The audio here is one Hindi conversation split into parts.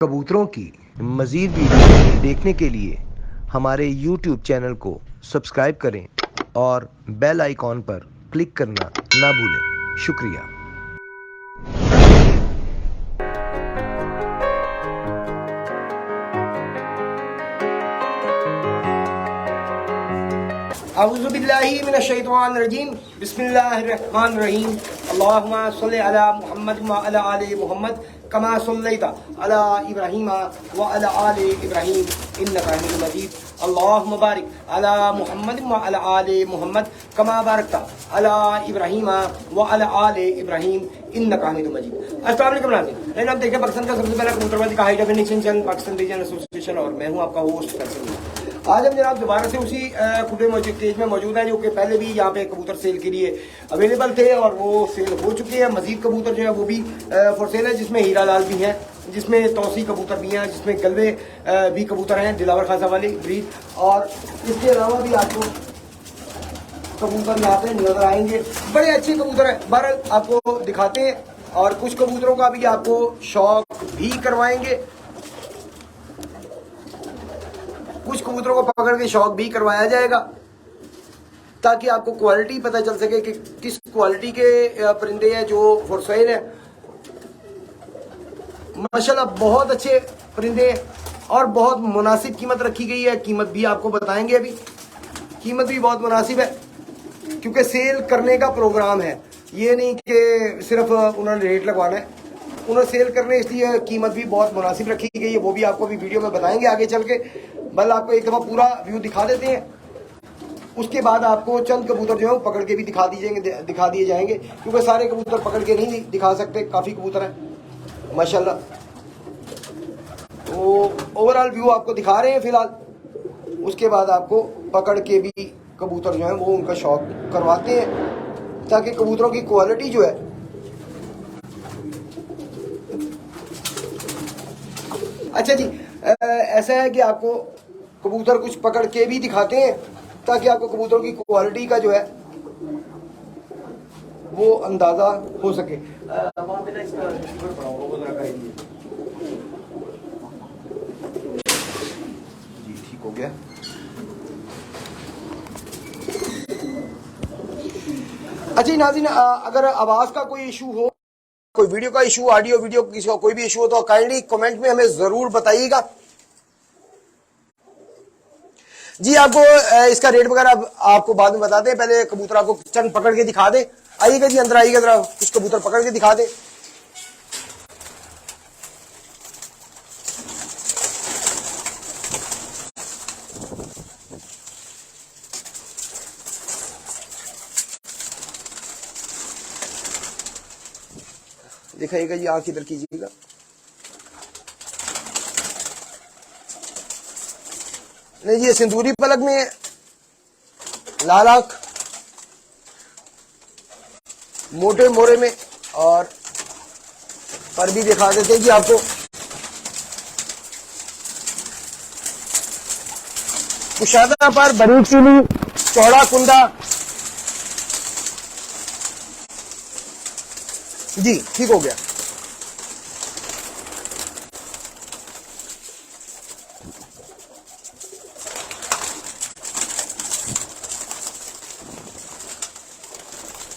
कबूतरों की मज़ीद वीडियो देखने के लिए हमारे YouTube चैनल को सब्सक्राइब करें और बेल आइकॉन पर क्लिक करना ना भूलें। शुक्रिया। अऊज़ु बिल्लाहि मिनश शैतानिर रजीम बिस्मिल्लाहिर रहमानिर रहीम अल्लाहुम्मा सल्लि अला मुहम्मद व अला आलि मुहम्मद कमा सल्लैता अला इब्राहीम व अला आलि इब्राहीम इन्नका हमीदुम मजीद अल्लाहुम्मा बारिक अला मुहम्मद व अला आलि मुहम्मद कमा बारकता अला इब्राहीम व अला आलि इब्राहीम इन्नका हमीदुम मजीद। अस्सलाम वालेकुम नाज़रीन, आप देखें पाकिस्तान का सबसे पहला कबूतरबाजी का high definition channel Pakistan region association और मैं हूं आपका होस्ट फैसल। आज हम जनाब दोबारा से उसी खुले स्टेज में मौजूद हैं जो कि पहले भी यहाँ पे कबूतर सेल के लिए अवेलेबल थे और वो सेल हो चुके हैं। मजीद कबूतर जो है वो भी फॉर सेल है, जिसमें हीरा लाल भी हैं, जिसमें तौसी कबूतर भी हैं, जिसमें गलवे भी कबूतर हैं, दिलावर खासा वाली ब्रीड, और इसके अलावा भी आपको कबूतर यहाँ पे नजर आएंगे। बड़े अच्छे कबूतर है, बहरहाल आपको दिखाते हैं और कुछ कबूतरों का भी आपको शौक भी करवाएंगे, कुछ कबूतरों को पकड़ के शौक भी करवाया जाएगा ताकि आपको क्वालिटी पता चल सके कि किस क्वालिटी के परिंदे हैं जो फॉर सेल है। माशाल्लाह बहुत अच्छे परिंदे हैं और बहुत मुनासिब कीमत रखी गई है। कीमत भी आपको बताएंगे, अभी कीमत भी बहुत मुनासिब है क्योंकि सेल करने का प्रोग्राम है। ये नहीं कि सिर्फ उन्होंने रेट लगवाना है, उन्होंने सेल करने, इसलिए कीमत भी बहुत मुनासिब रखी गई है। वो भी आपको भी वीडियो में बताएंगे आगे चल के। बल आपको एक दफ़ा पूरा व्यू दिखा देते हैं, उसके बाद आपको चंद कबूतर जो है पकड़ के भी दिखा दिए जाएंगे क्योंकि सारे कबूतर पकड़ के नहीं दिखा सकते, काफ़ी कबूतर हैं माशाल्लाह। तो ओवरऑल व्यू आपको दिखा रहे हैं फिलहाल, उसके बाद आपको पकड़ के भी कबूतर जो है वो उनका शौक करवाते हैं ताकि कबूतरों की क्वालिटी जो है अच्छा जी। ऐसा है कि आपको कबूतर कुछ पकड़ के भी दिखाते हैं ताकि आपको कबूतरों की क्वालिटी का जो है वो अंदाजा हो सके। जी ठीक हो गया। अच्छा नाज़रीन, अगर आवाज का कोई इशू हो, कोई वीडियो का इशू, ऑडियो वीडियो किसी का कोई भी इशू हो तो काइंडली कमेंट में हमें जरूर बताइएगा जी। आपको इसका रेट वगैरह आपको बाद में बताते हैं, पहले कबूतर आपको चंद पकड़ के दिखा दे। आइएगा जी, अंदर आइएगा, जरा कुछ कबूतर पकड़ के दिखा दे। दिखाइएगा जी, आंख इधर कीजिएगा। नहीं जी, ये सिंदूरी पलक में है, लाल आंख, मोटे मोरे में, और पर भी दिखा देते हैं जी आपको। कुशादा पर, बारीक चुनी, चौड़ा कुंदा जी, ठीक हो गया।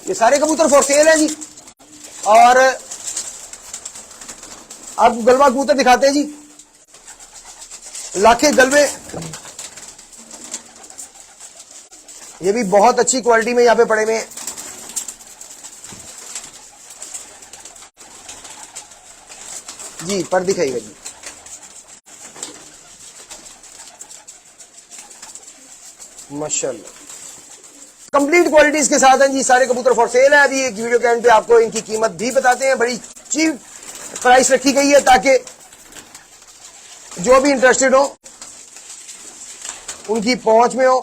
ये सारे कबूतर फॉर सेल है जी। और आपको गलवा कबूतर दिखाते हैं जी, लाखे गलवे, ये भी बहुत अच्छी क्वालिटी में यहाँ पे पड़े हुए हैं। जी पर दिखाइएगा जी। माशाल्लाह कंप्लीट क्वालिटीज के साथ हैं जी, सारे कबूतर फॉर सेल है। अभी एक वीडियो के एंड पे आपको इनकी कीमत भी बताते हैं। बड़ी चीप प्राइस रखी गई है ताकि जो भी इंटरेस्टेड हो उनकी पहुंच में हो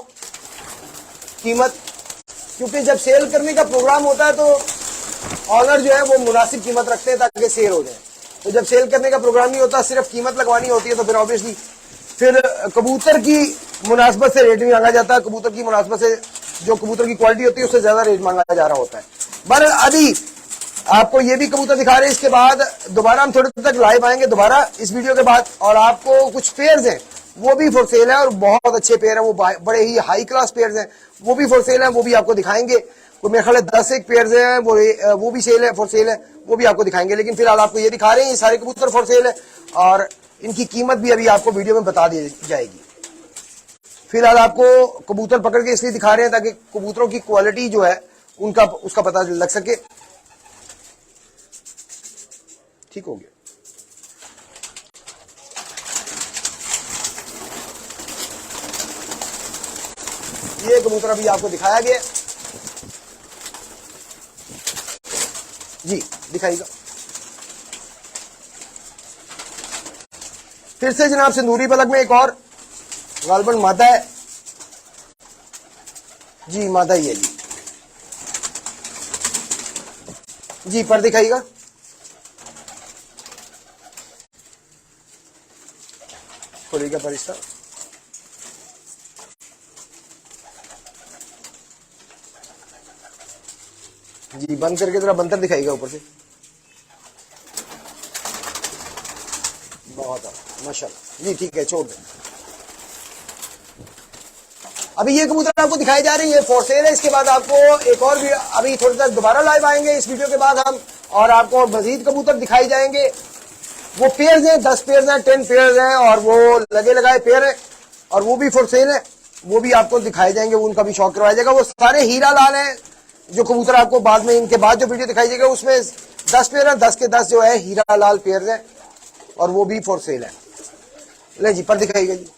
कीमत, क्योंकि जब सेल करने का प्रोग्राम होता है तो ऑनर जो है वो मुनासिब कीमत रखते हैं ताकि सेल हो जाए। तो जब सेल करने का प्रोग्राम नहीं होता, सिर्फ कीमत लगवानी होती है, तो फिर ऑब्वियसली फिर कबूतर की मुनासबत से रेट भी मांगा जाता है। कबूतर की मुनासबत से जो कबूतर की क्वालिटी होती है उससे ज्यादा रेट मांगा जा रहा होता है। बहरहाल अभी आपको ये भी कबूतर दिखा रहे हैं। इसके बाद दोबारा हम थोड़े तक लाइव आएंगे दोबारा इस वीडियो के बाद, और आपको कुछ पेयर्स हैं वो भी फॉर सेल है, और बहुत अच्छे पेयर हैं, वो बड़े ही हाई क्लास पेयर्स हैं, वो भी फॉर सेल है, वो भी आपको दिखाएंगे। तो मेरे ख्याल 10 एक पेयर्स हैं वो भी सेल है, फॉर सेल है, वो भी आपको दिखाएंगे। लेकिन फिलहाल आपको ये दिखा रहे हैं, ये सारे कबूतर फॉर सेल है, और इनकी कीमत भी अभी आपको वीडियो में बता दी जाएगी। फिलहाल आपको कबूतर पकड़ के इसलिए दिखा रहे हैं ताकि कबूतरों की क्वालिटी जो है उनका उसका पता लग सके। ठीक हो गया। ये कबूतर अभी आपको दिखाया गया जी, दिखाइएगा। फिर से जनाब सिंदूरी पलक में एक और गालबन मादा है जी, मादा ही है जी, पर दिखाइएगा। खोलिएगा पर इसका जी, बंद करके जरा बंतर दिखाइएगा ऊपर से। बहुत माशाल्लाह जी, ठीक है, छोड़ दें। अभी ये कबूतर आपको दिखाई जा रही है, फॉर सेल है। इसके बाद आपको एक और भी अभी थोड़ी देर दोबारा लाइव आएंगे इस वीडियो के बाद हम, और आपको मजीद कबूतर दिखाई जाएंगे। वो पेयर्स हैं, 10 पेयर्स हैं, 10 पेयर्स हैं, और वो लगे लगाए पेयर है, और वो भी फॉर सेल है, वो भी आपको दिखाई जाएंगे, उनका भी शौक करवाया जाएगा। वो सारे हीरा लाल हैं जो कबूतर आपको बाद में, इनके बाद जो वीडियो दिखाई जाएगा उसमें 10 पेयर है, 10 के 10 जो है हीरा लाल पेयर है, और वो भी फॉर सेल है। ले जी, पर दिखाइएगा जी।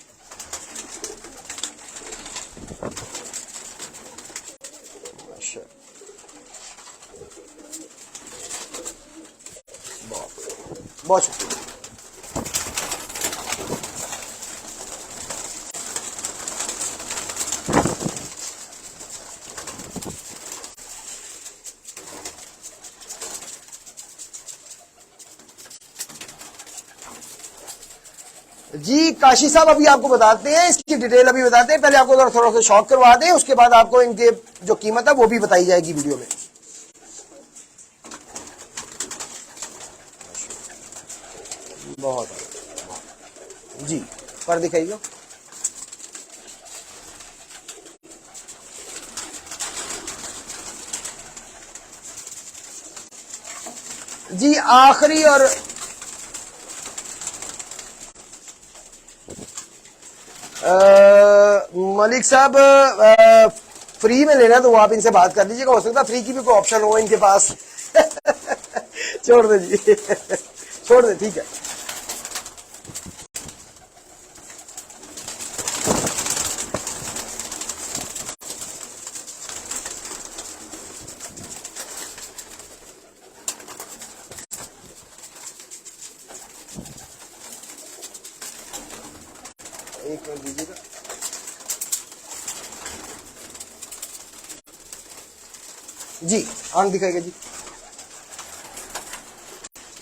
बहुत शुक्रिया जी। काशी साहब अभी आपको बताते हैं, इसकी डिटेल अभी बताते हैं, पहले आपको थोड़ा सा शौक करवा दें, उसके बाद आपको इनके जो कीमत है वो भी बताई जाएगी वीडियो में। बहुत जी, पर दिखाइएगा जी। आखिरी और मलिक साहब फ्री में लेना तो वो आप इनसे बात कर लीजिएगा, हो सकता है फ्री की भी कोई ऑप्शन हो इनके पास। छोड़ दे जी, छोड़ दे, ठीक है। एक मिनट दीजिएगा जी, आंख दिखाएगा जी।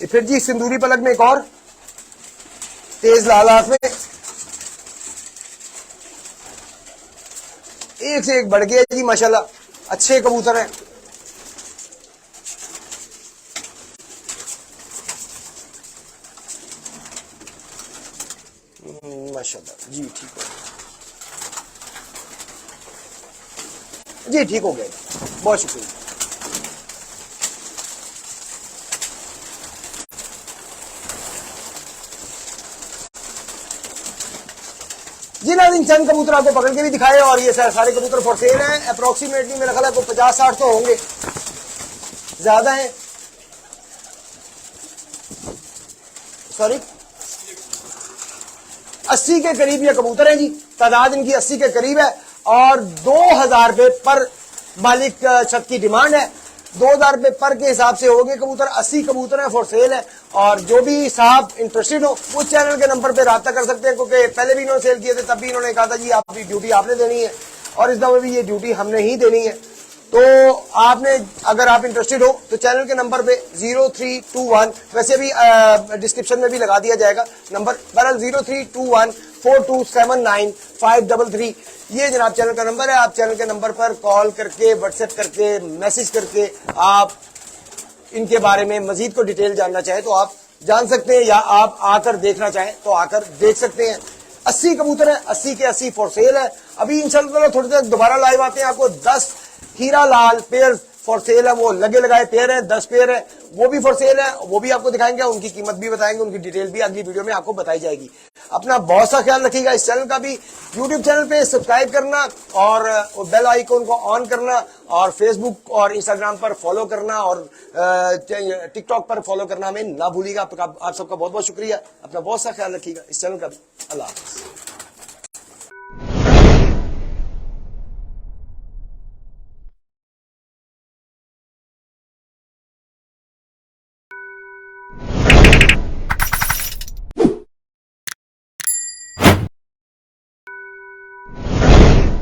फिर जी सिंदूरी पलक में एक और तेज लाल आंख में, एक से एक बढ़ गया जी माशाल्लाह, अच्छे कबूतर हैं। माशाल्लाह जी, ठीक हो जी, ठीक हो गया, बहुत शुक्रिया जी। नाज़रीन, चंद कबूतर आपको पकड़ के भी दिखाए, और ये सारे कबूतर फॉर सेल हैं। अप्रोक्सीमेटली मेरा ख्याल है 50-60 तो होंगे, ज्यादा हैं, सॉरी 80 के करीब ये कबूतर हैं जी। तादाद इनकी 80 के करीब है, और 2000 रुपए पर मालिक छत की डिमांड है। 2000 रुपए पर के हिसाब से हो गए कबूतर। 80 कबूतर है, फॉर सेल है, और जो भी साहब इंटरेस्टेड हो उस चैनल के नंबर पे राब्ता कर सकते हैं, क्योंकि पहले भी इन्होंने सेल किए थे, तब भी इन्होंने कहा था जी आपकी ड्यूटी आपने देनी है, और इस दफे भी ये ड्यूटी हमने ही देनी है। तो आपने, अगर आप इंटरेस्टेड हो तो चैनल के नंबर पे 0321, वैसे भी डिस्क्रिप्शन में भी लगा दिया जाएगा नंबर, बहरहाल 032142795333, ये जनाब चैनल का नंबर है। आप चैनल के नंबर पर कॉल करके, व्हाट्सएप करके, मैसेज करके आप इनके बारे में मजीद को डिटेल जानना चाहें तो आप जान सकते हैं, या आप आकर देखना चाहें तो आकर देख सकते हैं। 80 कबूतर है, 80 के 80 फॉर सेल है। अभी इंशाल्लाह थोड़ी देर दोबारा लाइव आते हैं, आपको 10 Hira Lal pair for sale है, वो लगे लगाए पेयर है, 10 पेयर है, वो भी फॉर सेल है, वो भी आपको दिखाएंगे, उनकी कीमत भी बताएंगे, उनकी डिटेल भी अगली वीडियो में आपको बताई जाएगी। अपना बहुत सा ख्याल रखिएगा। इस चैनल का भी यूट्यूब चैनल पे सब्सक्राइब करना और बेल आइकन को ऑन करना, और फेसबुक और इंस्टाग्राम पर फॉलो करना, और टिकटॉक पर फॉलो करना हमें ना भूलिएगा। आप सबका बहुत बहुत शुक्रिया। अपना बहुत सा ख्याल रखिएगा। इस चैनल का भी अल्लाह हाफ़िज़।